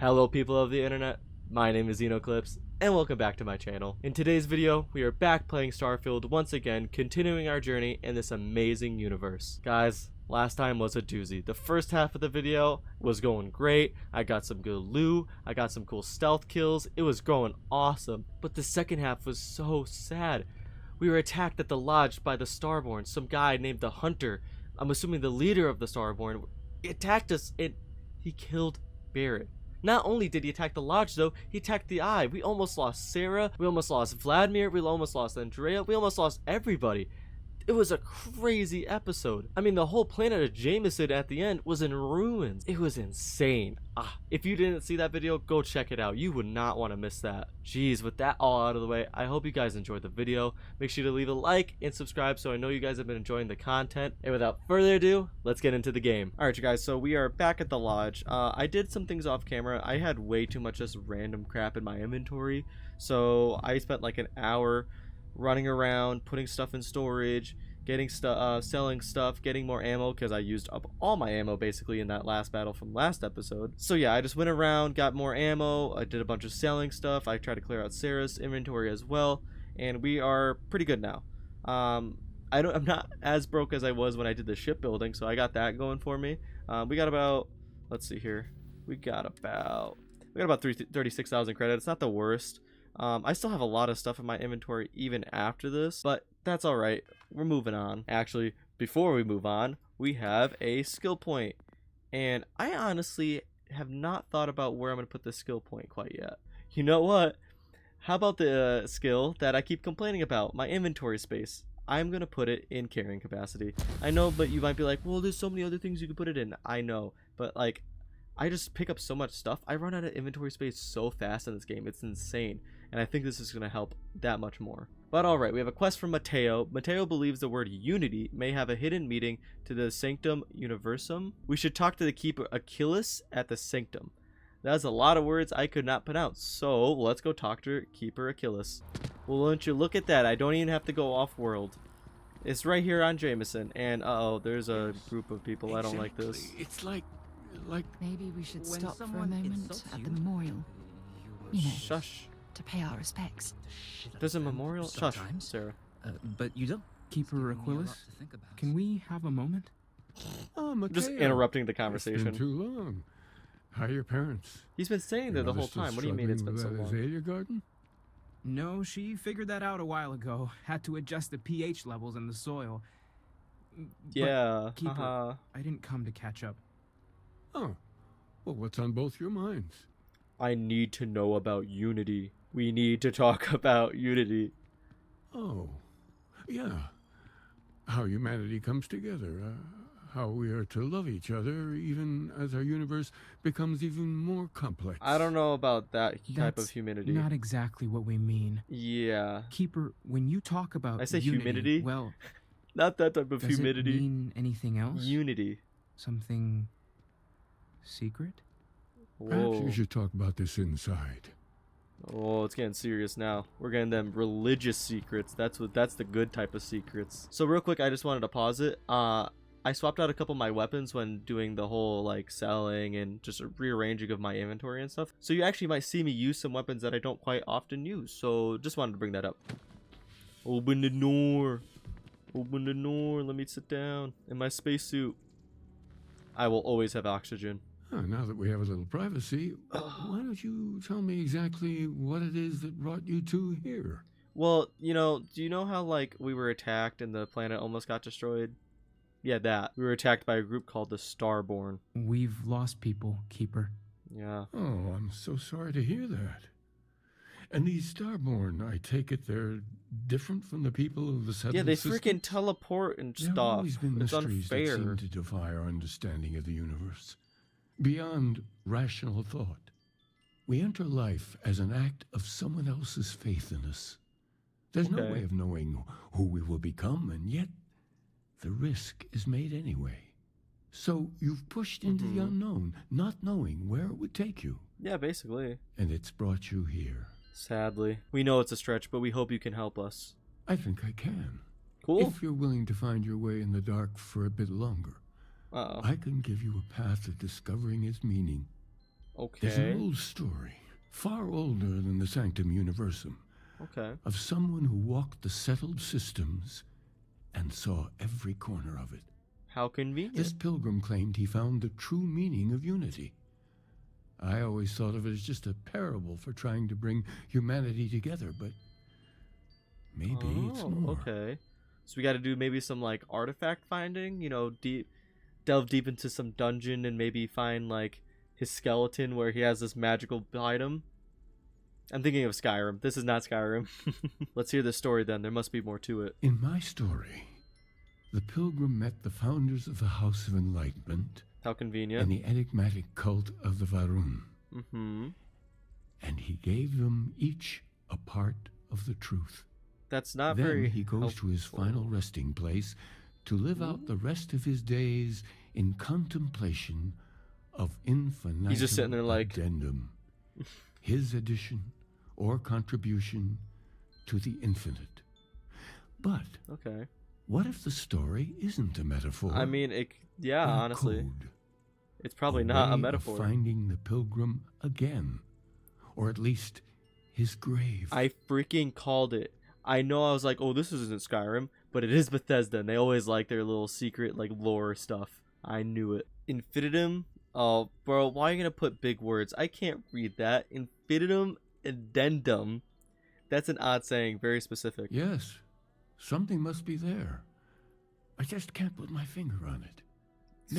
Hello people of the internet, my name is Xenoclips, and welcome back to my channel. In today's video, we are back playing Starfield once again, continuing our journey in this amazing universe. Guys, last time was a doozy. The first half of the video was going great, I got some good loot, I got some cool stealth kills, it was going awesome. But the second half was so sad. We were attacked at the lodge by the Starborn, some guy named the Hunter, I'm assuming the leader of the Starborn. He attacked us and he killed Barrett. Not only did he attack the lodge though, he attacked the eye. We almost lost Sarah, we almost lost Vladimir, we almost lost Andrea, we almost lost everybody. It was a crazy episode. I mean, the whole planet of Jameson at the end was in ruins. It was insane. If you didn't see that video, go check it out. You would not want to miss that. Jeez, with that all out of the way, I hope you guys enjoyed the video. Make sure to leave a like and subscribe so I know you guys have been enjoying the content. And without further ado, let's get into the game. Alright, you guys, so we are back at the lodge. I did some things off camera. I had way too much just random crap in my inventory. So I spent like an hour running around, putting stuff in storage, getting stuff, selling stuff, getting more ammo because I used up all my ammo basically in that last battle from last episode. So yeah, I just went around, got more ammo, I did a bunch of selling stuff, I tried to clear out Sarah's inventory as well, and we are pretty good now. I'm not as broke as I was when I did the shipbuilding, so I got that going for me. We got about, let's see here, we got about 36,000 credits. Not the worst. I still have a lot of stuff in my inventory even after this, but that's alright. We're moving on. Actually, before we move on, we have a skill point. And I honestly have not thought about where I'm going to put this skill point quite yet. You know what? How about the skill that I keep complaining about, my inventory space? I'm going to put it in carrying capacity. I know, but you might be like, well, there's so many other things you can put it in. I know, but like, I just pick up so much stuff. I run out of inventory space so fast in this game. It's insane. And I think this is going to help that much more. But alright, we have a quest from Mateo. Mateo believes the word unity may have a hidden meaning to the Sanctum Universum. We should talk to the keeper Achilles at the Sanctum. That's a lot of words I could not pronounce. So let's go talk to Keeper Achilles. Well, won't you look at that? I don't even have to go off-world. It's right here on Jameson. And uh-oh, there's a group of people. I don't like this. It's like maybe we should stop for a moment at the memorial. You know, Shush. to pay our respects. There's a memorial? Shush, Sarah. but you don't. Keeper Achilles, can we have a moment? Oh, Mateo. Just interrupting the It's been conversation. too long. How are your parents? He's been staying there the whole time. What do you mean it's been so long? Azalea garden? No, she figured that out a while ago. Had to adjust the pH levels in the soil. Yeah. Keeper, I didn't come to catch up. Oh, well, what's on both your minds? I need to know about unity. We need to talk about unity. Oh, yeah. How humanity comes together. How we are to love each other even as our universe becomes even more complex. I don't know about that type That's of humanity. not exactly what we mean. Yeah. Keeper, when you talk about I say unity, humidity? well, Not that type of does humidity. it mean anything else? Unity. Something secret? Perhaps Whoa. you should talk about this inside. Oh, it's getting serious now. We're getting them religious secrets. That's the good type of secrets. So real quick, I just wanted to pause it. I swapped out a couple of my weapons when doing the whole like selling and just rearranging of my inventory and stuff. So you actually might see me use some weapons that I don't quite often use. So just wanted to bring that up. Open the door. Open the door. Let me sit down in my spacesuit. I will always have oxygen. Now that we have a little privacy, why don't you tell me exactly what it is that brought you two here? Well, you know, do you know how like we were attacked and the planet almost got destroyed? Yeah, that. We were attacked by a group called the Starborn. We've lost people, Keeper. Yeah. Oh, I'm so sorry to hear that. And these Starborn, I take it they're different from the people of the settled Yeah, they system? freaking teleport and There have stuff. always been It's mysteries that unfair. seem to defy our understanding of the universe. Beyond rational thought, we enter life as an act of someone else's faith in us. There's no Okay. way of knowing who we will become, and yet the risk is made anyway. So you've pushed into the unknown, not knowing where it would take you. Yeah, basically. And it's brought you here. Sadly. We know it's a stretch, but we hope you can help us. I think I can. Cool. If you're willing to find your way in the dark for a bit longer, Uh-oh. I can give you a path to discovering its meaning. There's an Okay. old story, far older than the Sanctum Universum, Okay. of someone who walked the settled systems and saw every corner of it. How convenient. This pilgrim claimed he found the true meaning of unity. I always thought of it as just a parable for trying to bring humanity together, but maybe it's more. Okay. So we got to do maybe some like artifact finding, delve deep into some dungeon and maybe find like his skeleton where he has this magical item. I'm thinking of Skyrim. This is not Skyrim. Let's hear the story then. There must be more to it. In my story, the pilgrim met the founders of the House of Enlightenment How convenient. and the enigmatic cult of the Varun, Mm-hmm. and he gave them each a part of the truth. That's not Then very he goes to his helpful. final resting place to live out the rest of his days in contemplation of infinitum He's just sitting there like- addendum, his addition or contribution to the infinite. But Okay. what if the story isn't a metaphor? I mean, yeah, but a honestly. code, It's probably a not way a of metaphor. finding the pilgrim again, or at least his grave. I freaking called it. I know I was like, oh, this isn't Skyrim, but it is Bethesda, and they always like their little secret, like, lore stuff. I knew it. Infinitum? Oh, bro, why are you going to put big words? I can't read that. Infinitum addendum. That's an odd saying, very specific. Yes, something must be there. I just can't put my finger on it.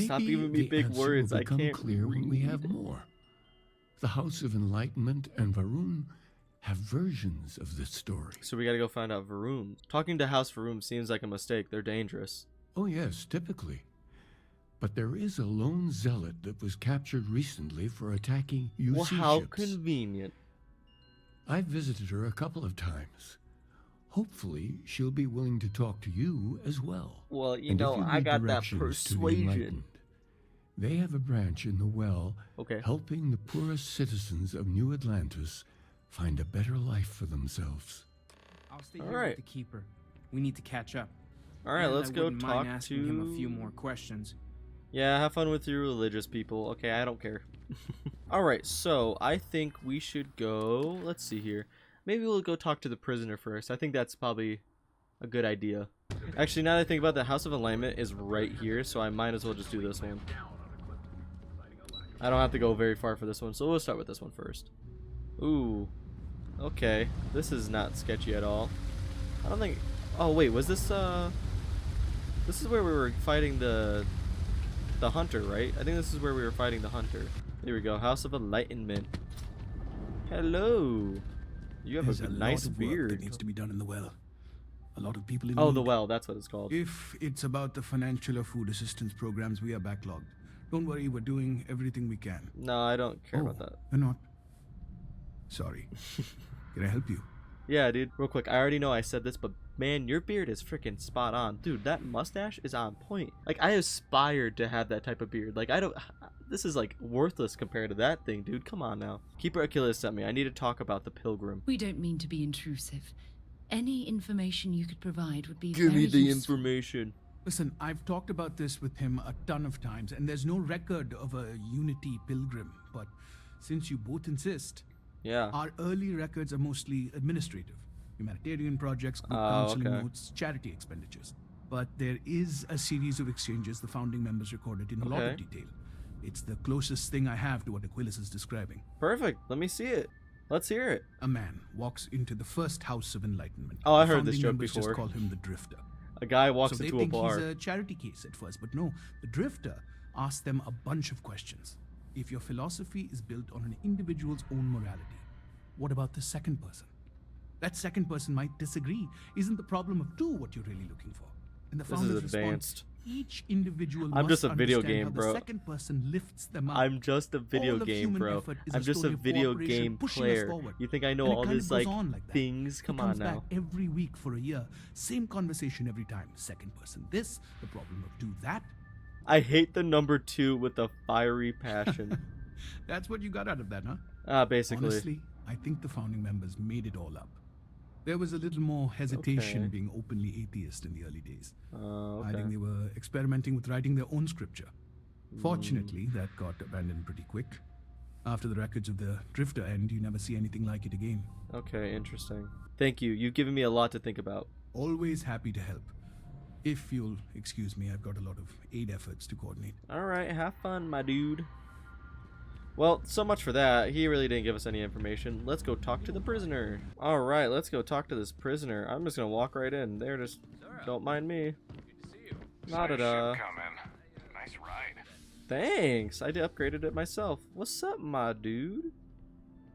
Stop Maybe giving me the big answer words. will I become can't clear when we have read. more. The House of Enlightenment and Varun have versions of this story. So we gotta go find out Varoom. Talking to House Varoom seems like a mistake. They're dangerous. Oh yes, typically. But there is a lone zealot that was captured recently for attacking UC Well, how ships. convenient. I've visited her a couple of times. Hopefully, she'll be willing to talk to you as well. Well, you And if know, you I need got that directions to the persuasion. Enlightened, they have a branch in the well Okay. helping the poorest citizens of New Atlantis find a better life for themselves. I'll stay All here right. with the keeper. We need to catch up. All right, And let's I go wouldn't mind talk asking to him a few more questions. Yeah, have fun with your religious people. Okay, I don't care. All right, so I think we should go. Let's see here. Maybe we'll go talk to the prisoner first. I think that's probably a good idea. Actually, now that I think about it, the House of Alignment is right here, so I might as well just do this one. I don't have to go very far for this one, so we'll start with this one first. Ooh. Okay. This is not sketchy at all. I don't think... Oh, wait, was this, This is where we were fighting the hunter, right? I think this is where we were fighting the hunter. Here we go. House of Enlightenment. Hello. You have There's a a nice lot of work beard. that needs to be done in the well. A lot of people in Oh, need. the well. That's what it's called. If it's about the financial or food assistance programs, we are backlogged. Don't worry, we're doing everything we can. No, I don't care about Oh, that. We're not. Sorry. Can I help you? Yeah, dude. Real quick, I already know I said this, but man, your beard is freaking spot on. Dude, that mustache is on point. Like, I aspired to have that type of beard. Like, I don't... This is, like, worthless compared to that thing, dude. Come on now. Keeper Achilles sent me. I need to talk about the pilgrim. We don't mean to be intrusive. Any information you could provide would be Give very me the useful. information. Listen, I've talked about this with him a ton of times, and there's no record of a Unity pilgrim. But since you both insist, Yeah. our early records are mostly administrative. Humanitarian projects, group Oh, counseling okay. notes, charity expenditures. But there is a series of exchanges the founding members recorded in a lot of Okay. detail. It's the closest thing I have to what Aquilus is describing. Perfect. Let me see it. Let's hear it. A man walks into the first House of Enlightenment. Oh, I The heard this founding joke members before. Just call him the Drifter. A guy walks So they into a think bar. he's a charity case at first, but no. The Drifter asks them a bunch of questions. If your philosophy is built on an individual's own morality, what about the second person? That second person might disagree. Isn't the problem of two what you're really looking for? And the This is founders respond, advanced. each individual I'm must just a video understand game, how bro. The second person lifts them up. I'm just a video All of game, human bro. effort is I'm a just a story of video cooperation game pushing us player. forward. You think I know And it all kind of this, goes like, on like that. things? He Come comes on back now. every week for a year. Same conversation every time. Second person this, the problem of do that. I hate the number 2 with a fiery passion. That's what you got out of that, huh? Basically. Honestly, I think the founding members made it all up. There was a little more hesitation Okay. being openly atheist in the early days. Okay. I think they were experimenting with writing their own scripture. Hmm. Fortunately, that got abandoned pretty quick. After the records of the Drifter end, you never see anything like it again. Okay, interesting. Thank you. You've given me a lot to think about. Always happy to help. If you'll excuse me, I've got a lot of aid efforts to coordinate. Alright, have fun, my dude. Well, so much for that. He really didn't give us any information. Let's go talk to the prisoner. Alright, let's go talk to this prisoner. I'm just gonna walk right in. There, just don't mind me. Not at all. Nice ride. Thanks. I upgraded it myself. What's up, my dude?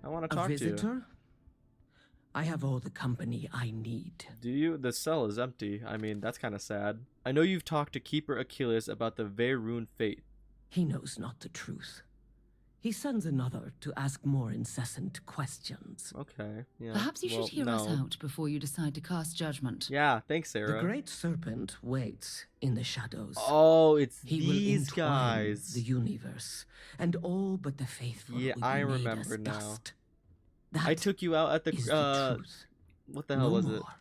I want to talk to you. A visitor? I have all the company I need. Do you? The cell is empty. I mean, that's kind of sad. I know you've talked to Keeper Achilles about the Veyrune fate. He knows not the truth. He sends another to ask more incessant questions. Okay, yeah. Perhaps you should hear us out before you decide to cast judgment. Yeah, thanks, Sarah. The great serpent waits in the shadows. Oh, it's He these will entwine guys. the universe, and all but the faithful Yeah, will be I made remember as now. dust. That I took you out at the, is the truth. what the hell No was it? more,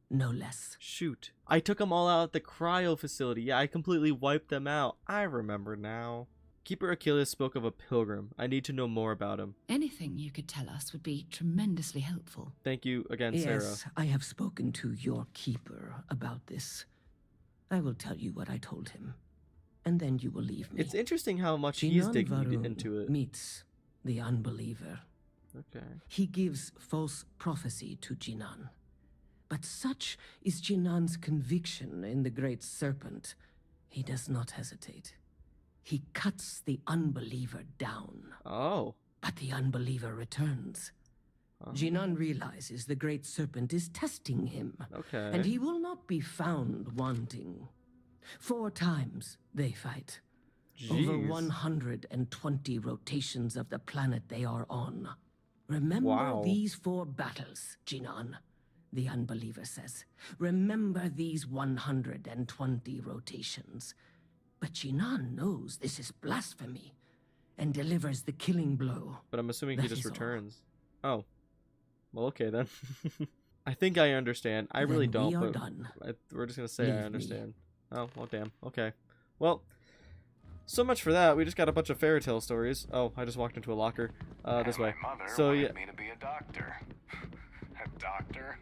no less. Shoot. I took them all out at the cryo facility. Yeah, I completely wiped them out. I remember now. Keeper Achilles spoke of a pilgrim. I need to know more about him. Anything you could tell us would be tremendously helpful. Thank you again, Sarah. Yes, I have spoken to your keeper about this. I will tell you what I told him, and then you will leave me. It's interesting how much he's Jinan digging Varun into it. meets the unbeliever. Okay. He gives false prophecy to Jinan. But such is Jinan's conviction in the Great Serpent, he does not hesitate. He cuts the unbeliever down, Oh. but the unbeliever returns. Jinan realizes the Great Serpent is testing him, Okay. and he will not be found wanting. 4 times they fight. Over Jeez. 120 rotations of the planet they are on. Remember Wow. these 4 battles, Jinan, the unbeliever says. Remember these 120 rotations. But Jinan knows this is blasphemy and delivers the killing blow. But I'm assuming he That just is all. returns. Oh. Well, okay then. I think I understand. I really Then don't, we are but done. we're just gonna say Leave I me. understand. Oh, well, damn. Okay. Well, so much for that. We just got a bunch of fairy tale stories. Oh, I just walked into a locker. This way. My mother So wanted yeah. me to be a doctor. A doctor?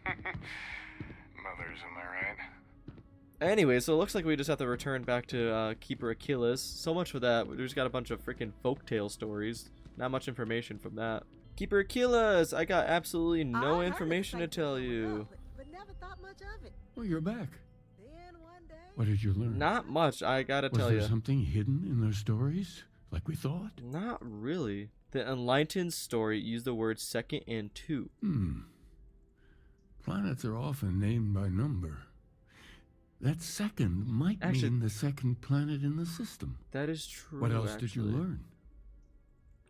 Mothers, am I right? Anyway, so it looks like we just have to return back to Keeper Achilles. So much for that. We just got a bunch of freaking folktale stories. Not much information from that. Keeper Achilles! I got absolutely no information to tell you. But never thought much of it. Well, you're back. Then one day. What did you learn? Not much, I gotta Was tell there you. something hidden in their stories, like we thought? Not really. The Enlightened story used the words second and two. Planets are often named by number. That second might Actually- mean the second planet in the system. That is true. What else did you actually. learn?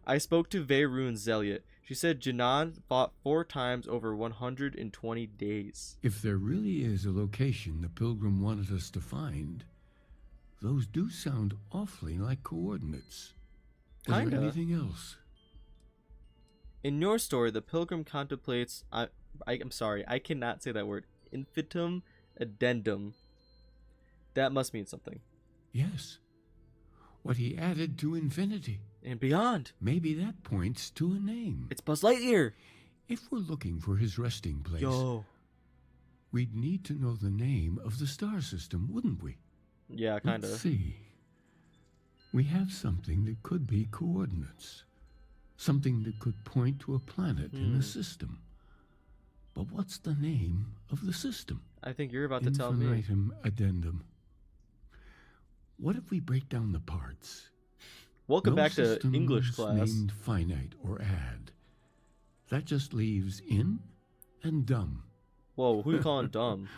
I spoke to Veyrune Zealot. She said Jinan fought 4 times over 120 days. If there really is a location the Pilgrim wanted us to find, those do sound awfully like coordinates. Was Kinda. there anything else? In your story, the pilgrim contemplates. I'm sorry, I cannot say that word. Infinitum addendum. That must mean something. Yes. What he added to infinity. And beyond. Maybe that points to a name. It's Buzz Lightyear. If we're looking for his resting place, Yo. we'd need to know the name of the star system, wouldn't we? Yeah, kind Let's of. see. We have something that could be coordinates. Something that could point to a planet in the system. But what's the name of the system? I think you're about to tell me. Infinitum addendum. What if we break down the parts? Welcome No back to system English is class. named finite or add. That just leaves in and dumb. Whoa, who you calling dumb?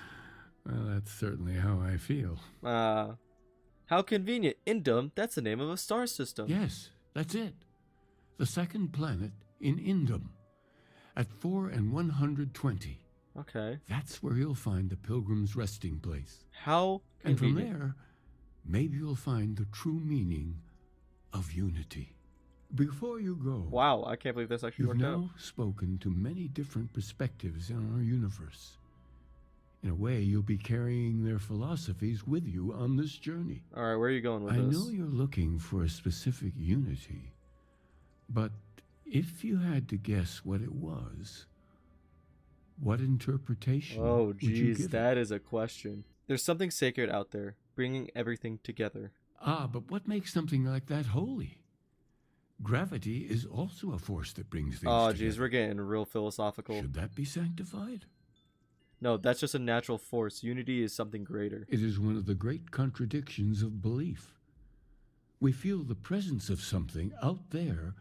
Well, that's certainly how I feel. How convenient. Indum, that's the name of a star system. Yes, that's it. The second planet in Indum. At 4 and 120. Okay. That's where you'll find the Pilgrim's resting place. How And from convenient. there, maybe you'll find the true meaning of unity. Before you go, Wow, I can't believe this actually you've worked now out. spoken to many different perspectives in our universe. In a way, you'll be carrying their philosophies with you on this journey. Alright, where are you going with I this? know you're looking for a specific unity, But if you had to guess what it was, what interpretation Oh, would you geez, give it? that is a question. There's something sacred out there, bringing everything together. Ah, but what makes something like that holy? Gravity is also a force that brings things Oh, together. geez, we're getting real philosophical. Should that be sanctified? No, that's just a natural force. Unity is something greater. It is one of the great contradictions of belief. We feel the presence of something out there,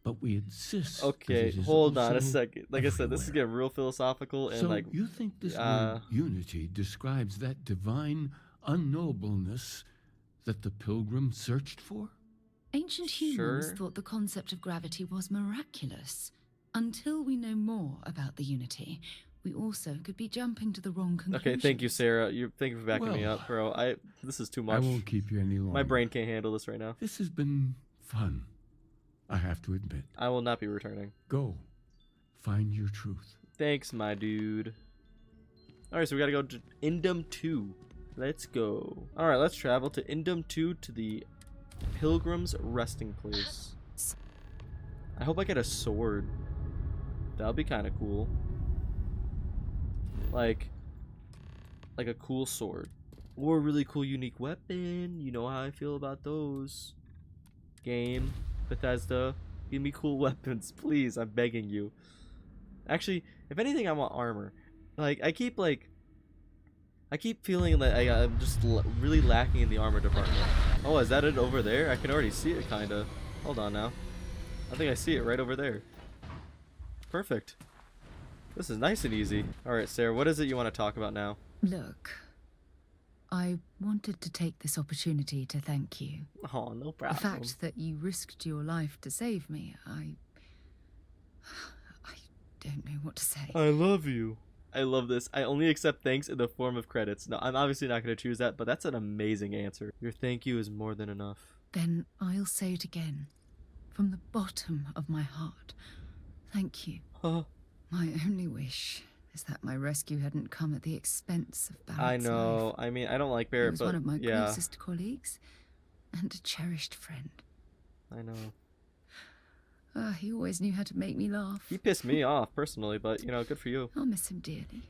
but we insist. Okay, that it is hold on a also second. Like I said, this is everywhere. getting real philosophical and So like you think this word unity describes that divine unknowableness that the pilgrim searched for? Ancient humans Sure. thought the concept of gravity was miraculous. Until we know more about the Unity, we also could be jumping to the wrong conclusions. okay, thank you, Sarah. Thank you for backing me Well, up, bro. This is too I much. won't keep you any longer. My brain can't handle this right now. This has been fun, I have to admit. I will not be returning. Go. Find your truth. Thanks, my dude. Alright, so we gotta go to Indum 2. Let's go. Alright, let's travel to Indum 2 to the Pilgrim's Resting Place. I hope I get a sword. That'll be kind of cool. Like a cool sword. Or a really cool unique weapon. You know how I feel about those. Game. Bethesda. Give me cool weapons, please. I'm begging you. Actually, if anything, I want armor. Like, I keep feeling like I'm just really lacking in the armor department. Oh, is that it over there? I can already see it, kinda. Hold on now. I think I see it right over there. Perfect. This is nice and easy. Alright, Sarah, what is it you want to talk about now? Look, I wanted to take this opportunity to thank you. Oh, no The problem. fact that you risked your life to save me, I don't know what to say. I love you. I love this. I only accept thanks in the form of credits. No, I'm obviously not going to choose that, but that's an amazing answer. Your thank you is more than enough. Then I'll say it again. From the bottom of my heart. Thank you. Huh. My only wish is that my rescue hadn't come at the expense of Barrett's I know. life. I mean, I don't like He Barrett, was but one of my yeah, closest colleagues and a cherished friend. I know. He always knew how to make me laugh. He pissed me off personally, but you know, good for you. I'll miss him dearly.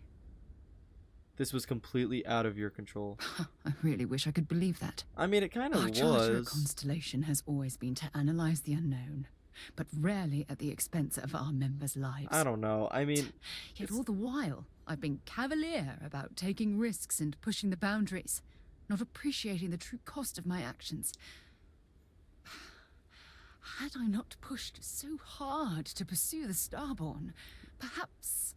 This was completely out of your control. I really wish I could believe that. I mean, it kind of Our charter at was. Constellation has always been to analyze the unknown, but rarely at the expense of our members' lives. I don't know. I mean, Yet all the while, I've been cavalier about taking risks and pushing the boundaries, not appreciating the true cost of my actions. Had I not pushed so hard to pursue the Starborn, perhaps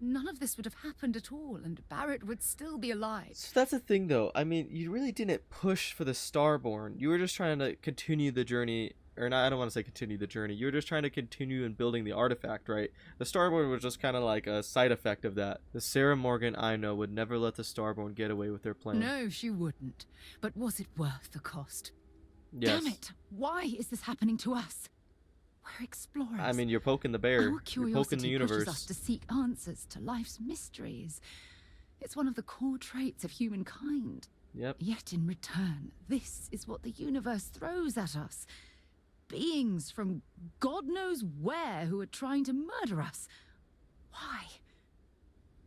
none of this would have happened at all, and Barrett would still be alive. so that's the thing, though. I mean, you really didn't push for the Starborn. You were just trying to continue the journey, or not. I don't want to say continue the journey. You were just trying to continue in building the artifact, right? The Starborn was just kind of like a side effect of that. The Sarah Morgan I know would never let the Starborn get away with their plan. No, she wouldn't. But was it worth the cost? Yes. Damn it! Why is this happening to us? We're explorers. I mean, you're poking the bear. Our You're poking the curiosity pushes universe. us to seek answers to life's mysteries. It's one of the core traits of humankind. Yep. Yet in return, this is what the universe throws at us. Beings from God knows where who are trying to murder us. Why?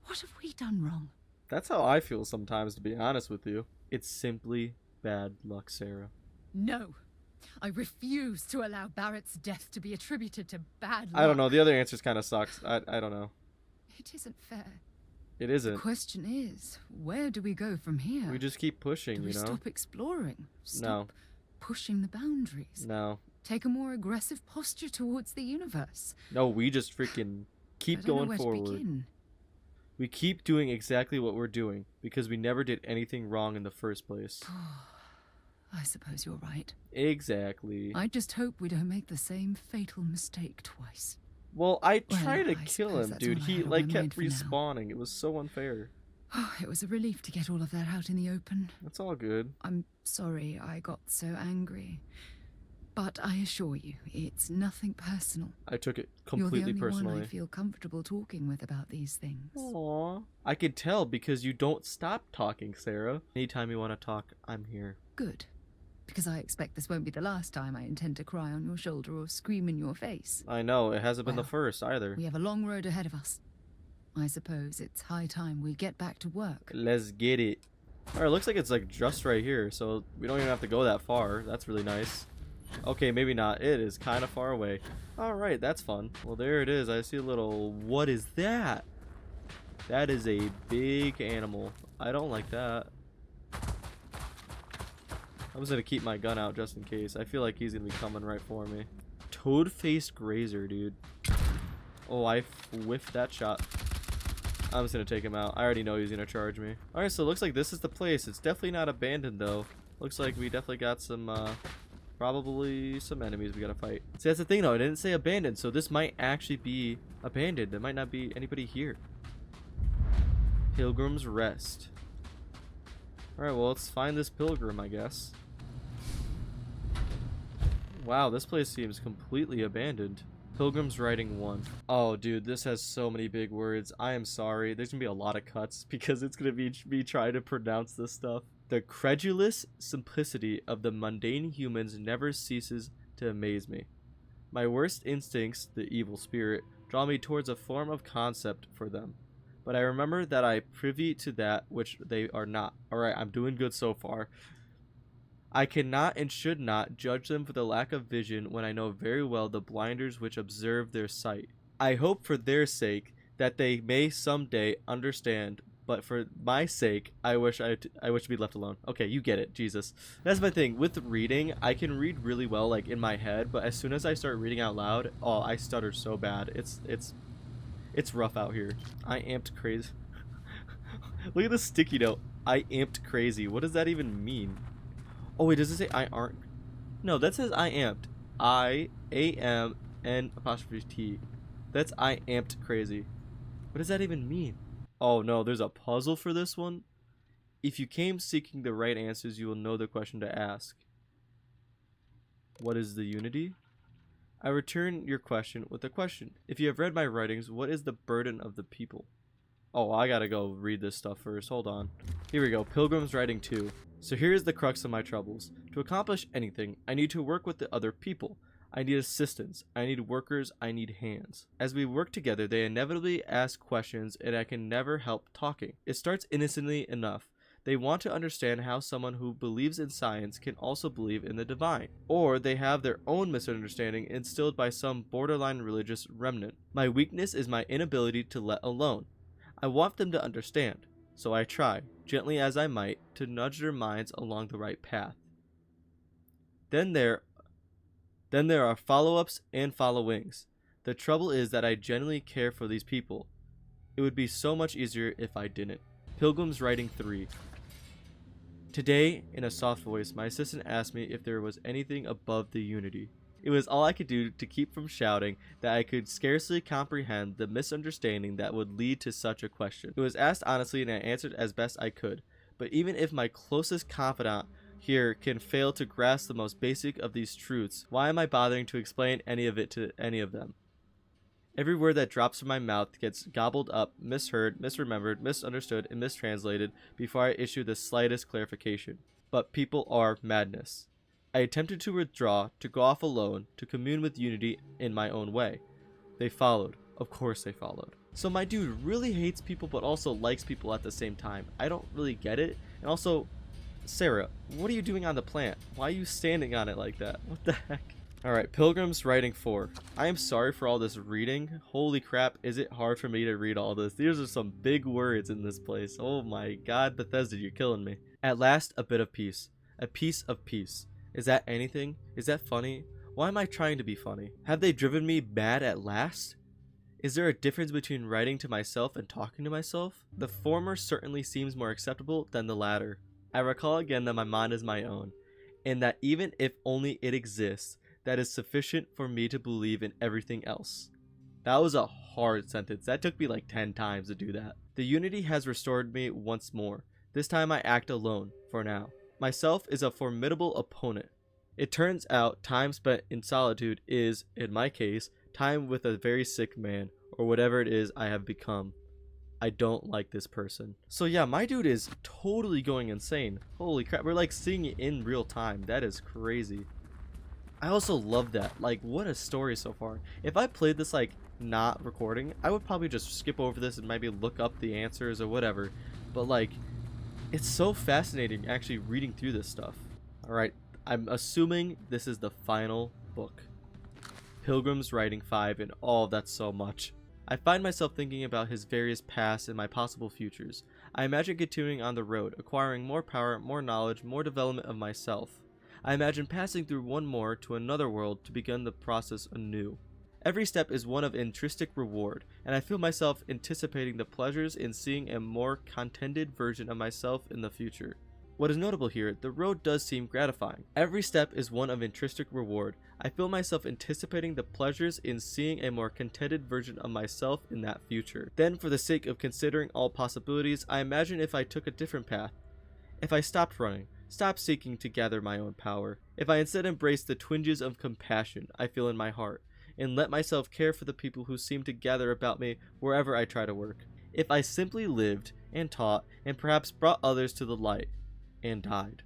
What have we done wrong? That's how I feel sometimes, to be honest with you. It's simply bad luck, Sarah. No. I refuse to allow Barrett's death to be attributed to bad luck. I don't know. The other answers kind of sucks. I don't know. It isn't fair. It The isn't. question is, where do we go from here? We just keep pushing, Do we you know? stop exploring? Stop pushing the boundaries? No. Take a more aggressive posture towards the universe? No, we just freaking keep I don't know going where to forward. begin. We keep doing exactly what we're doing because we never did anything wrong in the first place. I suppose you're right. Exactly. I just hope we don't make the same fatal mistake twice. Well, I Well, tried to I kill suppose him, that's dude. all I He had on like my kept mind for now. respawning. It was so unfair. It was a relief to get all of that out in the open. That's all good. I'm sorry I got so angry. But I assure you, it's nothing personal. I took it You're completely the only one I personally. feel comfortable talking with about these things. Aww. I could tell because you don't stop talking, Sarah. Anytime you want to talk, I'm here. Good. Because I expect this won't be the last time I intend to cry on your shoulder or scream in your face. I know, it hasn't been the Well, first either. We have a long road ahead of us. I suppose it's high time we get back to work. Let's get it. Alright, looks like it's like just right here, so we don't even have to go that far. That's really nice. Okay, maybe not. It is kind of far away. Alright, that's fun. Well, there it is. I see a little... What is that? That is a big animal. I don't like that. I'm just gonna keep my gun out just in case. I feel like he's gonna be coming right for me. Toad-faced grazer, dude. Oh, I whiffed that shot. I'm just gonna take him out. I already know he's gonna charge me. Alright, so it looks like this is the place. It's definitely not abandoned though. Looks like we definitely got some probably some enemies we gotta fight. See, that's the thing though, it didn't say abandoned, so this might actually be abandoned. There might not be anybody here. Pilgrim's Rest. Alright, well, let's find this pilgrim, I guess. Wow, this place seems completely abandoned. Pilgrim's Writing 1. Oh, dude, this has so many big words. I am sorry. There's gonna be a lot of cuts because it's gonna be me trying to pronounce this stuff. The credulous simplicity of the mundane humans never ceases to amaze me. My worst instincts, the evil spirit, draw me towards a form of concept for them. But I remember that I privy to that which they are not. Alright, I'm doing good so far. I cannot and should not judge them for the lack of vision when I know very well the blinders which observe their sight. I hope for their sake that they may someday understand, but for my sake, I wish to be left alone. Okay, you get it, Jesus. That's my thing. With reading, I can read really well, like, in my head, but as soon as I start reading out loud, oh, I stutter so bad. It's rough out here. I amped crazy. Look at the sticky note. I amped crazy. What does that even mean? Oh wait, does it say I aren't? No, that says I amped. I-A-M-N'-T. That's I amped crazy. What does that even mean? Oh no, there's a puzzle for this one? If you came seeking the right answers, you will know the question to ask. What is the unity? I return your question with a question. If you have read my writings, what is the burden of the people? Oh, I gotta go read this stuff first. Hold on. Here we go. Pilgrim's Writing 2. So here is the crux of my troubles. To accomplish anything, I need to work with the other people. I need assistance. I need workers. I need hands. As we work together, they inevitably ask questions, and I can never help talking. It starts innocently enough. They want to understand how someone who believes in science can also believe in the divine. Or they have their own misunderstanding instilled by some borderline religious remnant. My weakness is my inability to let alone. I want them to understand, so I try, gently as I might, to nudge their minds along the right path. Then there are follow-ups and followings. The trouble is that I genuinely care for these people. It would be so much easier if I didn't. Pilgrim's Writing 3. Today, in a soft voice, my assistant asked me if there was anything above the unity. It was all I could do to keep from shouting that I could scarcely comprehend the misunderstanding that would lead to such a question. It was asked honestly and I answered as best I could. But even if my closest confidant here can fail to grasp the most basic of these truths, why am I bothering to explain any of it to any of them? Every word that drops from my mouth gets gobbled up, misheard, misremembered, misunderstood, and mistranslated before I issue the slightest clarification. But people are madness. I attempted to withdraw, to go off alone, to commune with unity in my own way. They followed. Of course they followed. So my dude really hates people but also likes people at the same time. I don't really get it. And also, Sarah, what are you doing on the plant? Why are you standing on it like that? What the heck? Alright, Pilgrim's Writing 4. I am sorry for all this reading. Holy crap, is it hard for me to read all this? These are some big words in this place. Oh my god, Bethesda, you're killing me. At last, a bit of peace. A piece of peace. Is that anything? Is that funny? Why am I trying to be funny? Have they driven me mad at last? Is there a difference between writing to myself and talking to myself? The former certainly seems more acceptable than the latter. I recall again that my mind is my own, and that even if only it exists, that is sufficient for me to believe in everything else. That was a hard sentence. That took me like 10 times to do that. The unity has restored me once more. This time I act alone, for now. Myself is a formidable opponent. It turns out time spent in solitude is, in my case, time with a very sick man, or whatever it is I have become. I don't like this person. So yeah, my dude is totally going insane. Holy crap, we're like seeing it in real time. That is crazy. I also love that. Like, what a story so far. If I played this like not recording, I would probably just skip over this and maybe look up the answers or whatever. But like, it's so fascinating actually reading through this stuff. Alright, I'm assuming this is the final book. Pilgrim's Writing 5, and all that's so much. I find myself thinking about his various pasts and my possible futures. I imagine continuing on the road, acquiring more power, more knowledge, more development of myself. I imagine passing through one more to another world to begin the process anew. Every step is one of intrinsic reward, and I feel myself anticipating the pleasures in seeing a more contented version of myself in the future. What is notable here, the road does seem gratifying. Every step is one of intrinsic reward. I feel myself anticipating the pleasures in seeing a more contented version of myself in that future. Then, for the sake of considering all possibilities, I imagine if I took a different path. If I stopped running, stopped seeking to gather my own power. If I instead embraced the twinges of compassion I feel in my heart, and let myself care for the people who seem to gather about me wherever I try to work. If I simply lived and taught and perhaps brought others to the light and died.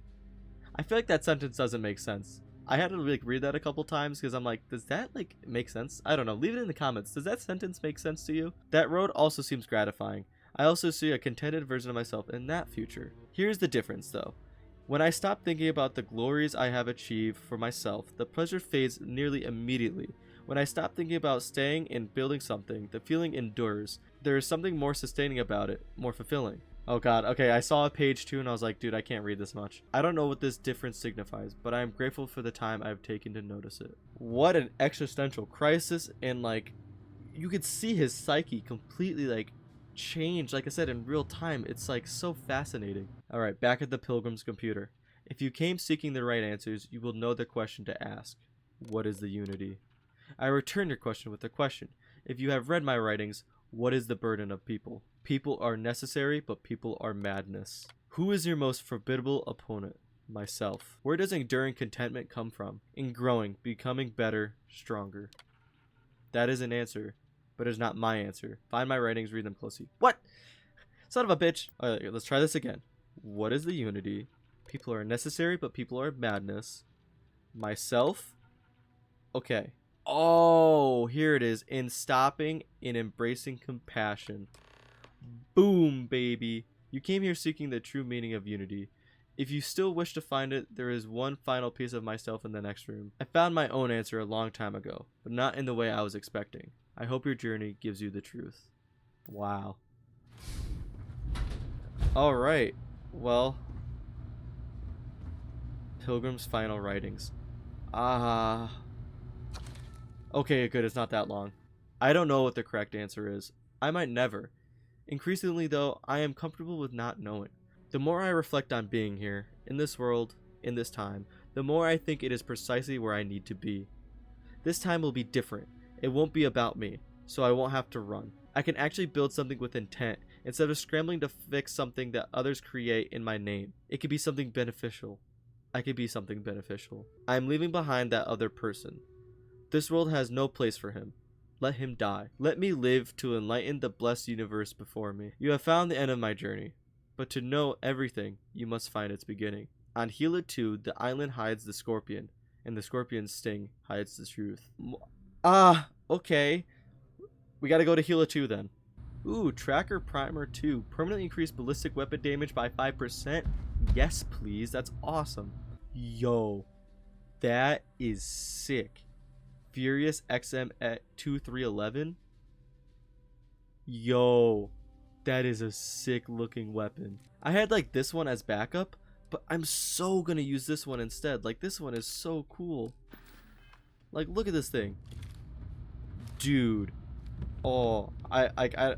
I feel like that sentence doesn't make sense. I had to like read that a couple times because I'm like, does that like make sense? I don't know. Leave it in the comments. Does that sentence make sense to you? That road also seems gratifying. I also see a contented version of myself in that future. Here's the difference though. When I stop thinking about the glories I have achieved for myself, the pleasure fades nearly immediately. When I stop thinking about staying and building something, the feeling endures. There is something more sustaining about it, more fulfilling. Oh god, okay, I saw page 2 and I was like, dude, I can't read this much. I don't know what this difference signifies, but I am grateful for the time I've taken to notice it. What an existential crisis, and like, you could see his psyche completely like change, like I said, in real time. It's like so fascinating. Alright, back at the Pilgrim's computer. If you came seeking the right answers, you will know the question to ask. What is the unity? I return your question with a question. If you have read my writings, what is the burden of people? People are necessary, but people are madness. Who is your most formidable opponent? Myself. Where does enduring contentment come from? In growing, becoming better, stronger. That is an answer, but it's not my answer. Find my writings, read them closely. What? Son of a bitch. Alright, let's try this again. What is the unity? People are necessary, but people are madness. Myself? Okay. Oh, here it is. In stopping and embracing compassion. Boom, baby. You came here seeking the true meaning of unity. If you still wish to find it, there is one final piece of myself in the next room. I found my own answer a long time ago, but not in the way I was expecting. I hope your journey gives you the truth. Wow. Alright. Well. Pilgrim's final writings. Okay, good, it's not that long. I don't know what the correct answer is. I might never. Increasingly though, I am comfortable with not knowing. The more I reflect on being here, in this world, in this time, the more I think it is precisely where I need to be. This time will be different. It won't be about me, so I won't have to run. I can actually build something with intent, instead of scrambling to fix something that others create in my name. It could be something beneficial. I could be something beneficial. I am leaving behind that other person. This world has no place for him. Let him die. Let me live to enlighten the blessed universe before me. You have found the end of my journey, but to know everything, you must find its beginning. On Gila 2, the island hides the scorpion, and the scorpion's sting hides the truth. Okay. We gotta go to Gila 2 then. Ooh, Tracker Primer 2. Permanently increase ballistic weapon damage by 5%. Yes, please. That's awesome. Yo, that is sick. Furious XM at 2311. Yo, that is a sick looking weapon. I had like this one as backup, but I'm so gonna use this one instead. Like, this one is so cool. Like, look at this thing, dude. Oh, I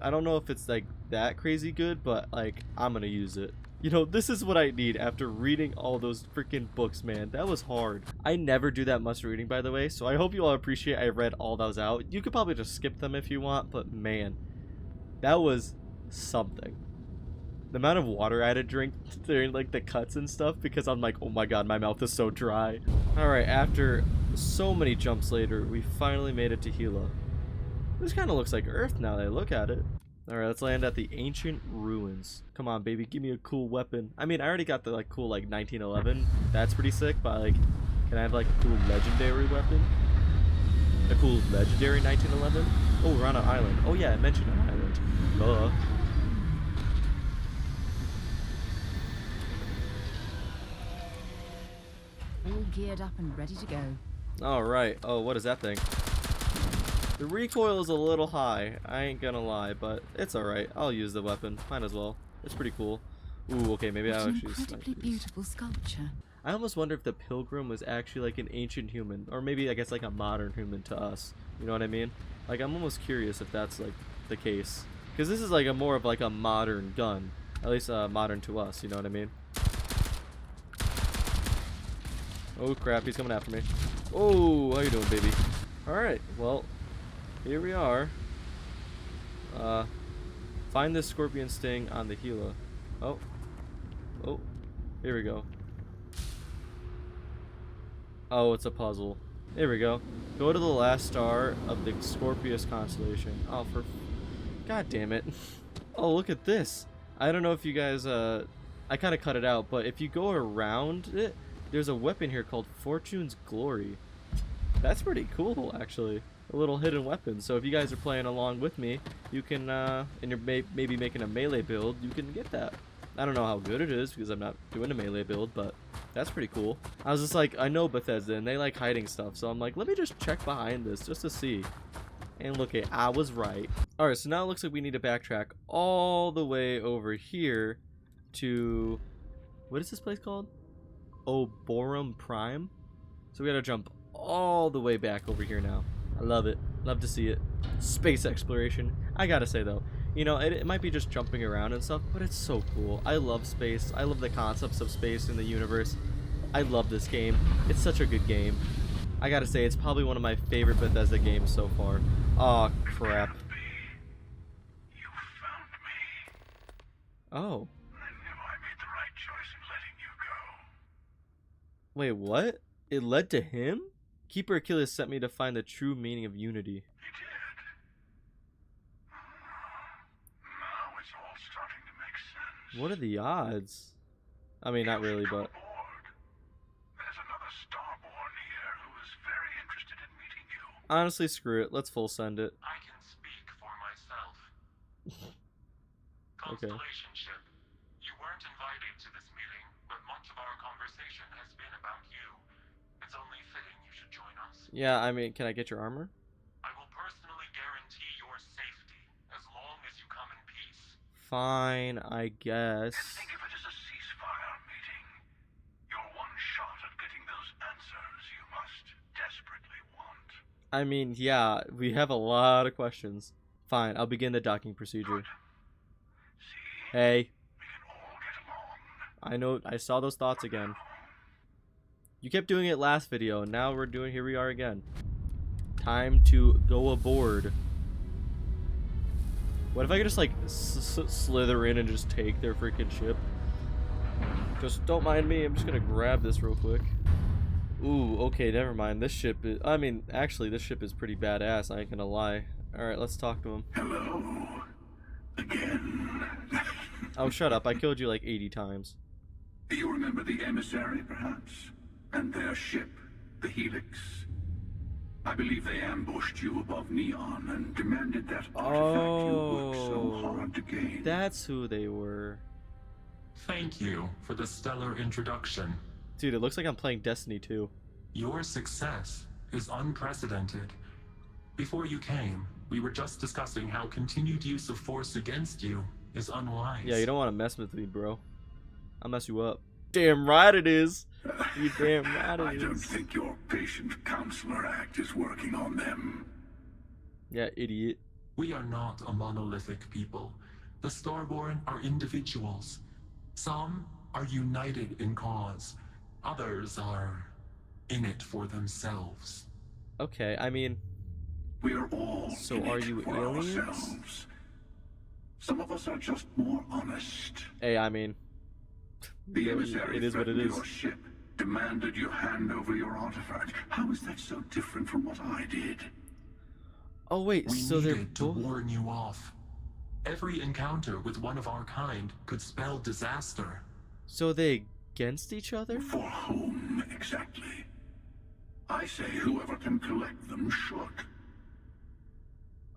don't know if it's like that crazy good, but like, I'm gonna use it. You know, this is what I need after reading all those freaking books, man. That was hard. I never do that much reading, by the way, so I hope you all appreciate I read all those out. You could probably just skip them if you want, but man, that was something. The amount of water I had to drink during like the cuts and stuff, because I'm like, oh my god, my mouth is so dry. Alright, after so many jumps later, we finally made it to Gila. This kind of looks like Earth now that I look at it. Alright, let's land at the ancient ruins. Come on, baby, give me a cool weapon. I mean, I already got the like cool like 1911. That's pretty sick, but like, can I have like a cool legendary weapon? A cool legendary 1911? Oh, we're on an island. Oh yeah, I mentioned an island. Duh. All geared up and ready to go. Alright. Oh, what is that thing? The recoil is a little high, I ain't gonna lie, but it's alright. I'll use the weapon. Might as well. It's pretty cool. Ooh, okay, maybe I'll What an actually incredibly beautiful sculpture. I almost wonder if the pilgrim was actually like an ancient human, or maybe I guess like a modern human to us. You know what I mean? Like I'm almost curious if that's like the case, because this is like a more of like a modern gun, at least modern to us. You know what I mean? Oh crap, he's coming after me. Oh, how you doing, baby? All right, well, here we are. Find this scorpion sting on the Gila. Oh, here we go. Oh, it's a puzzle. There we go. Go to the last star of the Scorpius constellation. Oh, for... God damn it. Oh, look at this. I don't know if you guys... I kind of cut it out, but if you go around it, there's a weapon here called Fortune's Glory. That's pretty cool, actually. A little hidden weapon. So if you guys are playing along with me, you can, and you're maybe making a melee build, you can get that. I don't know how good it is because I'm not doing a melee build, but that's pretty cool. I was just like, I know Bethesda and they like hiding stuff, so I'm like, let me just check behind this just to see. And look it, I was right. Alright, so now it looks like we need to backtrack all the way over here to... What is this place called? Oborum Prime? So we gotta jump all the way back over here now. I love it. Love to see it. Space exploration. I gotta say though, you know, it might be just jumping around and stuff, but it's so cool. I love space. I love the concepts of space in the universe. I love this game. It's such a good game. I gotta say, it's probably one of my favorite Bethesda games so far. Aw, crap. You found me. Oh. I knew I made the right choice in letting you go. Wait, what? It led to him? Keeper Achilles sent me to find the true meaning of unity. He did. Now it's all starting to make sense. What are the odds? I mean, not really, but... There's another Starborn here who is very interested in meeting you. Honestly, screw it. Let's full send it. I can speak for myself. Okay. Constellation ship. You weren't invited to this meeting, but much of our conversation has been about you. It's only fitting you should join us. Yeah, I mean, can I get your armor? I will personally guarantee your safety as long as you come in peace. Fine, I guess. Think of it as a ceasefire meeting. Your one shot at getting those answers you must desperately want. I mean, yeah, we have a lot of questions. Fine, I'll begin the docking procedure. See, Hey, we can all get along. I know, I saw those thoughts again. You kept doing it last video, and now here we are again. Time to go aboard. What if I could just like slither in and just take their freaking ship? Just don't mind me, I'm just gonna grab this real quick. Ooh, okay, never mind. This ship is, I mean, actually, this ship is pretty badass, I ain't gonna lie. Alright, let's talk to him. Hello. Again. Oh, shut up, I killed you like 80 times. You remember the emissary, perhaps? And their ship, the Helix? I believe they ambushed you above Neon and demanded that artifact you worked so hard to gain. That's who they were. Thank you for the stellar introduction. Dude, it looks like I'm playing Destiny 2. Your success is unprecedented. Before you came, we were just discussing how continued use of force against you is unwise. Yeah, you don't want to mess with me, bro. I'll mess you up. Damn right it is. You damn right I it don't is. think your patient counselor act is working on them. Yeah, idiot. We are not a monolithic people. The Starborn are individuals. Some are united in cause. Others are in it for themselves. Okay, I mean, We are all so in are it you for aliens? ourselves. Some of us are just more honest. hey, I mean, The emissary it is what it threatened is. your ship, demanded you hand over your artifact. How is that so different from what I did? Oh wait, We so they're needed to both. warn you off. Every encounter with one of our kind could spell disaster. So are they against each other? For whom exactly? I say whoever can collect them should.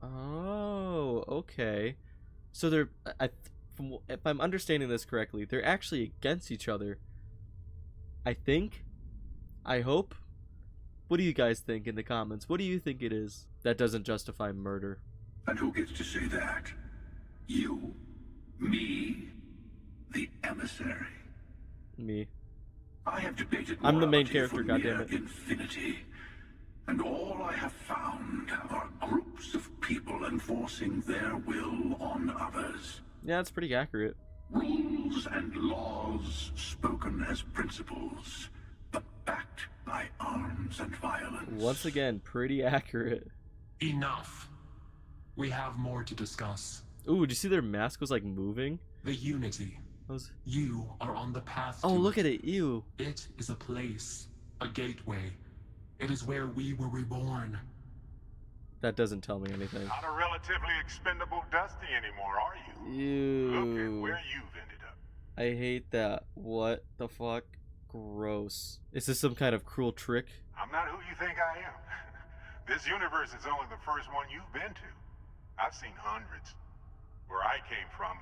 Oh, okay. So they're, if I'm understanding this correctly, they're actually against each other. I think. I hope. What do you guys think in the comments? What do you think it is that doesn't justify murder? And who gets to say that? You? Me? The emissary? Me. I have debated I'm the main morality character, for goddammit. near infinity, and all I have found are groups of people enforcing their will on others. Yeah, that's pretty accurate. Rules and laws spoken as principles, but backed by arms and violence. Once again, pretty accurate. Enough. We have more to discuss. Ooh, did you see their mask was like moving? The Unity. You are on the path to Oh, look at it, ew. It is a place, a gateway. It is where we were reborn. That doesn't tell me anything. Not a relatively expendable Dusty anymore, are you? Look at Ew. where you've ended up. I hate that. What the fuck? Gross. Is this some kind of cruel trick? I'm not who you think I am. This universe is only the first one you've been to. I've seen hundreds. Where I came from,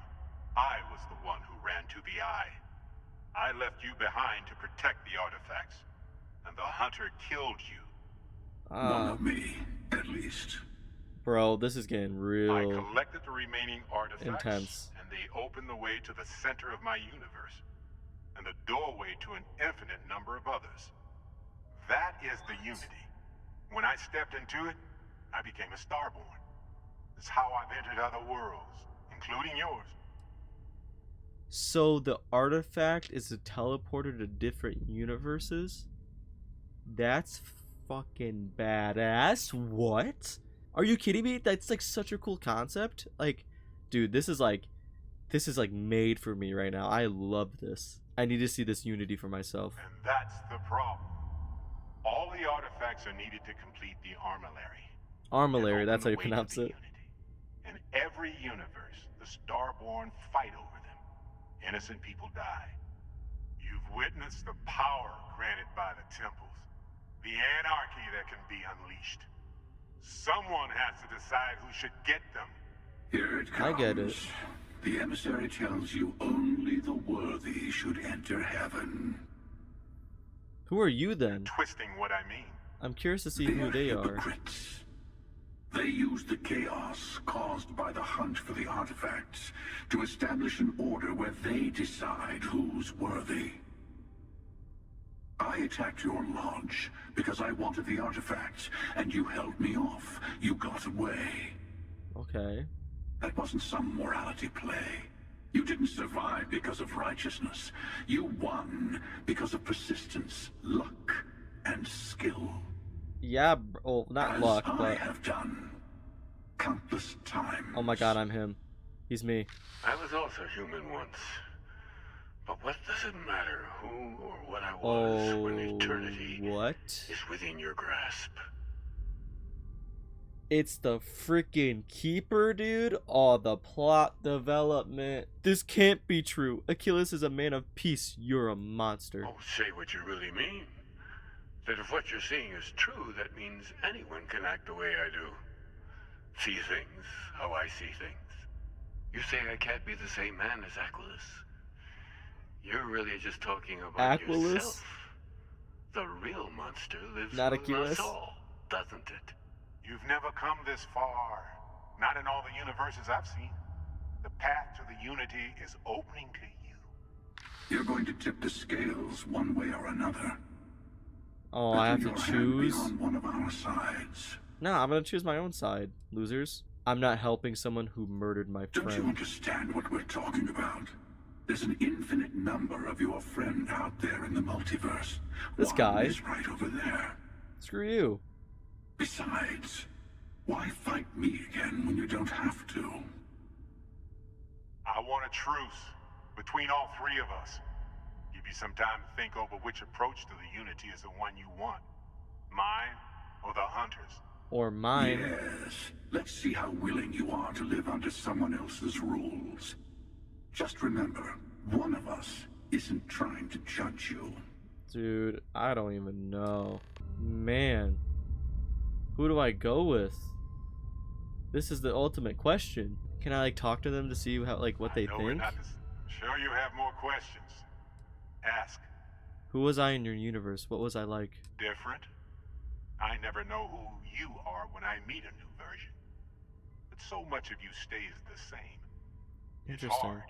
I was the one who ran to the Eye. I left you behind to protect the artifacts, and the Hunter killed you. One of me, at least. Bro, this is getting real I collected the remaining artifacts, intense. and they opened the way to the center of my universe, and the doorway to an infinite number of others. That is the Unity. When I stepped into it, I became a Starborn. It's how I've entered other worlds, including yours. So the artifact is a teleporter to different universes? That's fucking badass. What? Are you kidding me? That's like such a cool concept. Like, dude, this is like made for me right now. I love this. I need to see this Unity for myself. And that's the problem. All the artifacts are needed to complete the Armillary. Armillary, And that's how you open the way to pronounce the it. Unity. In every universe, the Starborn fight over them. Innocent people die. You've witnessed the power granted by the temples, the anarchy that can be unleashed. Someone has to decide who should get them. Here it comes. I get it. The emissary tells you only the worthy should enter heaven. Who are you then? Twisting what I mean. I'm curious to see who they are. Hypocrites. They use the chaos caused by the hunt for the artifacts to establish an order where they decide who's worthy. I attacked your lodge because I wanted the artifacts, and you held me off. You got away. Okay. That wasn't some morality play. You didn't survive because of righteousness. You won because of persistence, luck, and skill. Yeah, oh, not As luck, I but... have done countless times. Oh my god, I'm him. He's me. I was also human once. But what does it matter who or what I was when eternity What? is within your grasp? It's the freaking Keeper, dude. Oh, the plot development. This can't be true. Achilles is a man of peace. You're a monster. Oh, say what you really mean. That if what you're seeing is true, that means anyone can act the way I do. See things how I see things. You say I can't be the same man as Aquilus. You're really just talking about Aquilus? yourself. The real monster lives Not within Achilles? us all, doesn't it? You've never come this far. Not in all the universes I've seen. The path to the Unity is opening to you. You're going to tip the scales one way or another. Oh, I have to Your hand choose? be on one of our sides. No, I'm gonna choose my own side, losers. I'm not helping someone who murdered my Don't you friend. understand what we're talking about? There's an infinite number of your friend out there in the multiverse. This One guy. is right over there. Screw you. Besides, why fight me again when you don't have to? I want a truce between all three of us. Give you some time to think over which approach to the Unity is the one you want. Mine or the Hunter's. Or mine. Yes. Let's see how willing you are to live under someone else's rules. Just remember, one of us isn't trying to judge you. Dude, I don't even know. Man. Who do I go with? This is the ultimate question. Can I like talk to them to see how like what they I know we're think? not sure you have more questions. Ask. Who was I in your universe? What was I like? Different? I never know who you are when I meet a new version. But so much of you stays the same. It's Interesting. hard.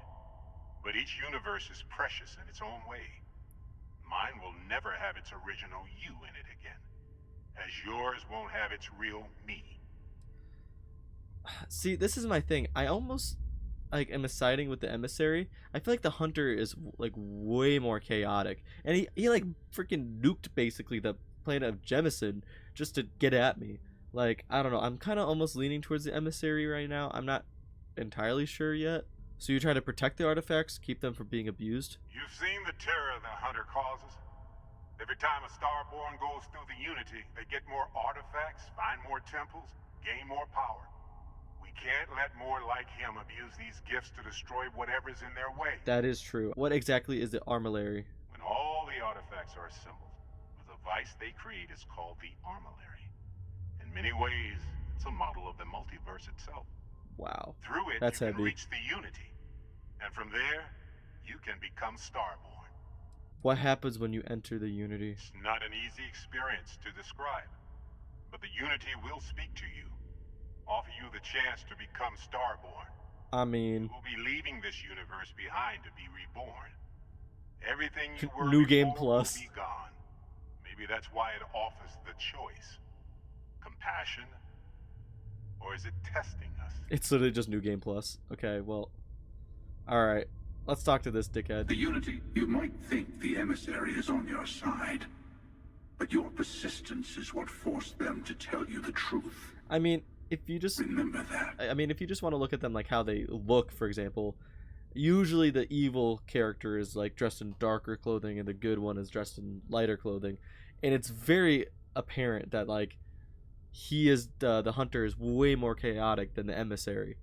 But each universe is precious in its own way. Mine will never have its original you in it again. As yours won't have its real me. See, this is my thing. I almost like am siding with the emissary. I feel like the hunter is like way more chaotic, and he like freaking nuked basically the planet of Jemison just to get at me. Like I don't know. I'm kind of almost leaning towards the emissary right now. I'm not entirely sure yet. So you try to protect the artifacts, keep them from being abused. You've seen the terror the hunter causes. Every time a Starborn goes through the Unity, they get more artifacts, find more temples, gain more power. We can't let more like him abuse these gifts to destroy whatever's in their way. That is true. What exactly is the armillary? When all the artifacts are assembled, the device they create is called the armillary. In many ways, it's a model of the multiverse itself. Wow. Through it, That's you can heavy. reach the Unity. And from there, you can become Starborn. What happens when you enter the Unity? It's not an easy experience to describe, but the Unity will speak to you, offer you the chance to become Starborn. I mean, You will be leaving this universe behind to be reborn. Everything you were New Game before Plus. will be gone. Maybe that's why it offers the choice. Compassion? Or is it testing us? it's literally just New Game Plus. Okay, well, all right. Let's talk to this dickhead. The Unity, you might think the emissary is on your side, but your persistence is what forced them to tell you the truth. I mean, if you just Remember that. I mean, if you just want to look at them like how they look, for example, usually the evil character is like dressed in darker clothing and the good one is dressed in lighter clothing. And it's very apparent that like he is the hunter is way more chaotic than the emissary.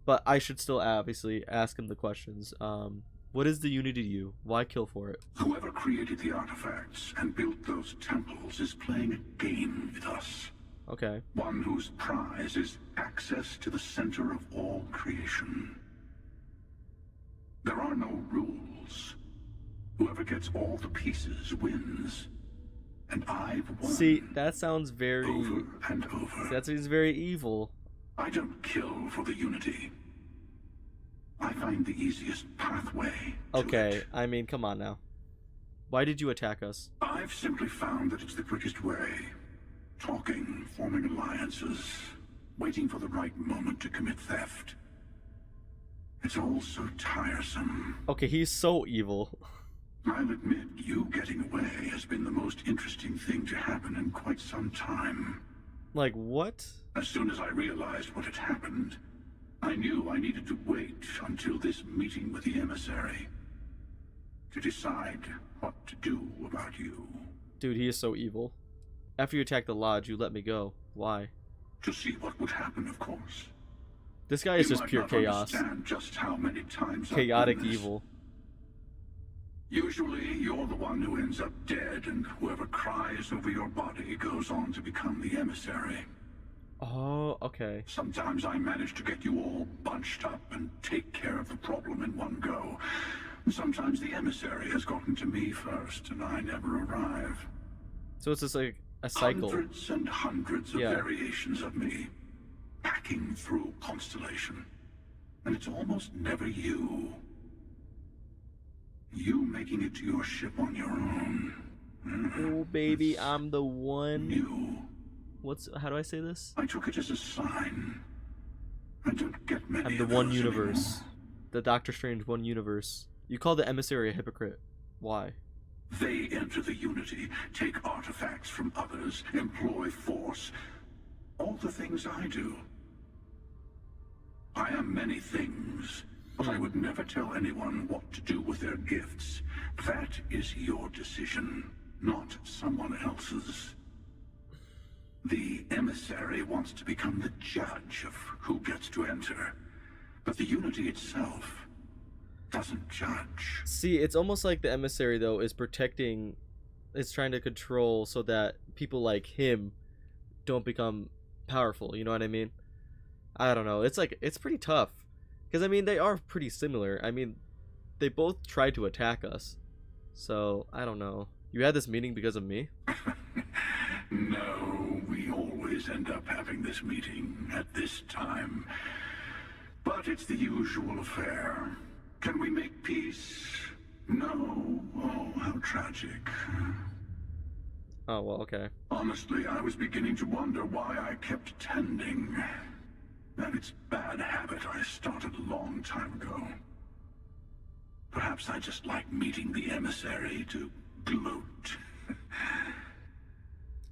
But I should still obviously ask him the questions. What is the Unity to you? Why kill for it? Whoever created the artifacts and built those temples is playing a game with us. Okay. One whose prize is access to the center of all creation. There are no rules. Whoever gets all the pieces wins. And I've won. See, that sounds very over and over. that seems very evil. I don't kill for the Unity. I find the easiest pathway to Okay, it. I mean, come on now. Why did you attack us? I've simply found that it's the quickest way. Talking, forming alliances, waiting for the right moment to commit theft. It's all so tiresome. Okay, he's so evil. I'll admit, you getting away has been the most interesting thing to happen in quite some time. Like, what? As soon as I realized what had happened, I knew I needed to wait until this meeting with the emissary to decide what to do about you. Dude, he is so evil. After you attacked the lodge, you let me go. Why? To see what would happen, of course. This guy is You just might pure not chaos. understand just how many times I've Chaotic done this. evil. Usually, you're the one who ends up dead, and whoever cries over your body goes on to become the emissary. Oh, okay. Sometimes I manage to get you all bunched up and take care of the problem in one go. Sometimes the emissary has gotten to me first, and I never arrive. So it's just like a cycle. Hundreds and hundreds of Yeah. variations of me, packing through Constellation. And it's almost never you. You making it to your ship on your own. Oh, baby, I'm the one. New. How do I say this? I took it as a sign. I don't get many I'm the of one those universe. anymore. The Doctor Strange one universe. You call the emissary a hypocrite. Why? They enter the Unity, take artifacts from others, employ force. All the things I do. I am many things, but I would never tell anyone what to do with their gifts. That is your decision, not someone else's. The emissary wants to become the judge of who gets to enter, but the Unity itself doesn't judge. See, it's almost like the emissary though is protecting, is trying to control so that people like him don't become powerful. You know what I mean? I don't know. It's like, it's pretty tough because I mean they are pretty similar. I mean, they both tried to attack us, so I don't know. You had this meeting because of me? No, we always end up having this meeting at this time. But it's the usual affair. Can we make peace? No. Oh, how tragic. Oh, well, okay. Honestly, I was beginning to wonder why I kept tending. That it's bad habit I started a long time ago. Perhaps I just like meeting the emissary to gloat.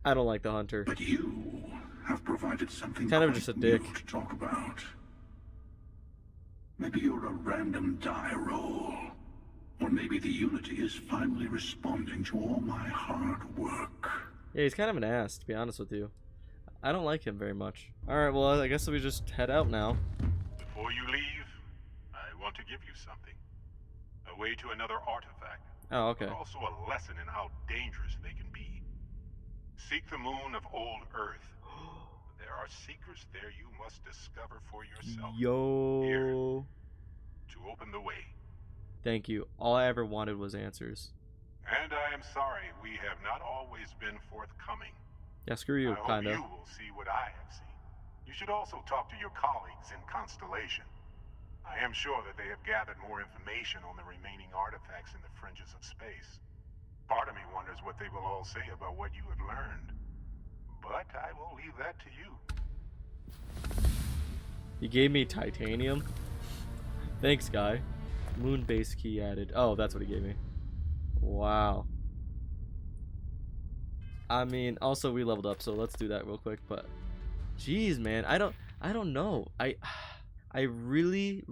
I don't like the hunter. But you have provided something Kind of quite just a new dick. to talk about. Maybe you're a random die roll. Or maybe the Unity is finally responding to all my hard work. Yeah, he's kind of an ass, to be honest with you. I don't like him very much. Alright, well, I guess we just head out now. Before you leave, I want to give you something. A way to another artifact. Oh, okay. But also a lesson in how dangerous they can be. Seek the moon of old Earth. There are secrets there you must discover for yourself. Yo. Here, to open the way. Thank you. All I ever wanted was answers. And I am sorry we have not always been forthcoming. Yeah, screw you, I hope kinda. you will see what I have seen. You should also talk to your colleagues in Constellation. I am sure that they have gathered more information on the remaining artifacts in the fringes of space. Part of me wonders what they will all say about what you have learned. But I will leave that to you. He gave me titanium. Thanks, guy. Moon base key added. Oh, that's what he gave me. Wow. I mean, also we leveled up, so let's do that real quick. But, jeez, man, I don't know. I really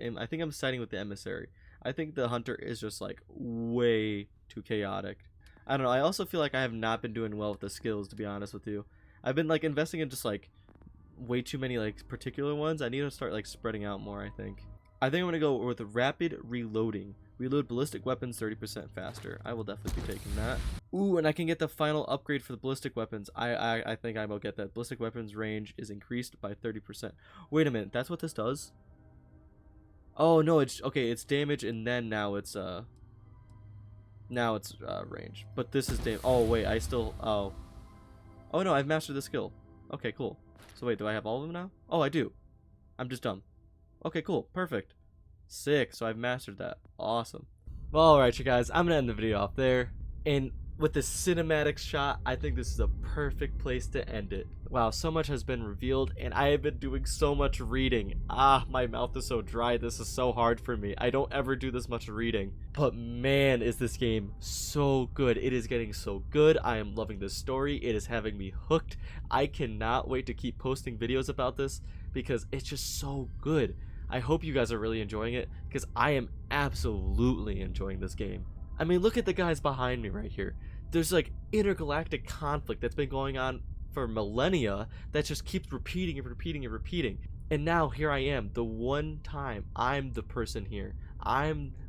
am. I think I'm siding with the emissary. I think the hunter is just like way too chaotic. I don't know. I also feel like I have not been doing well with the skills, to be honest with you. I've been like investing in just like way too many like particular ones. I need to start like spreading out more, I think. I think I'm gonna go with rapid reloading. Reload ballistic weapons 30% faster. I will definitely be taking that. Ooh, and I can get the final upgrade for the ballistic weapons. I think I will get that. Ballistic weapons range is increased by 30%. Wait a minute, that's what this does? Oh no, it's okay, it's damage and then now it's range. But this is damage. Oh wait, I still oh no, I've mastered the skill. Okay, cool. So wait, do I have all of them now? Oh, I do. I'm just dumb. Okay, cool. Perfect. Sick. So I've mastered that. Awesome. Well, alright, you guys. I'm going to end the video off there. And with the cinematic shot, I think this is a perfect place to end it. Wow, so much has been revealed, and I have been doing so much reading. Ah, my mouth is so dry. This is so hard for me. I don't ever do this much reading. But man, is this game so good. It is getting so good. I am loving this story. It is having me hooked. I cannot wait to keep posting videos about this because it's just so good. I hope you guys are really enjoying it because I am absolutely enjoying this game. I mean, look at the guys behind me right here. There's like intergalactic conflict that's been going on for millennia that just keeps repeating and repeating and repeating. And now here I am, the one time I'm the person here.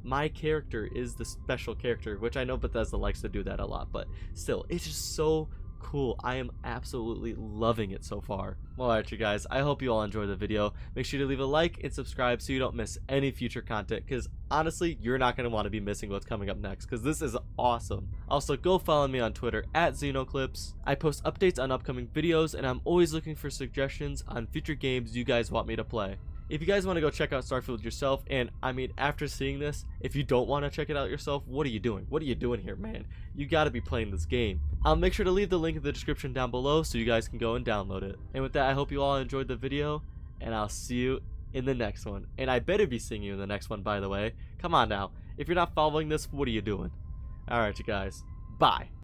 My character is the special character, which I know Bethesda likes to do that a lot, but still, it's just so cool. I am absolutely loving it so far. Well, alright, you guys, I hope you all enjoyed the video. Make sure to leave a like and subscribe so you don't miss any future content, because honestly, you're not going to want to be missing what's coming up next, because this is awesome. Also, go follow me on Twitter at Xenoclips. I post updates on upcoming videos, and I'm always looking for suggestions on future games you guys want me to play. If you guys want to go check out Starfield yourself, and I mean, after seeing this, if you don't want to check it out yourself, what are you doing? What are you doing here, man? You gotta be playing this game. I'll make sure to leave the link in the description down below so you guys can go and download it. And with that, I hope you all enjoyed the video, and I'll see you in the next one. And I better be seeing you in the next one, by the way. Come on now. If you're not following this, what are you doing? Alright, you guys. Bye.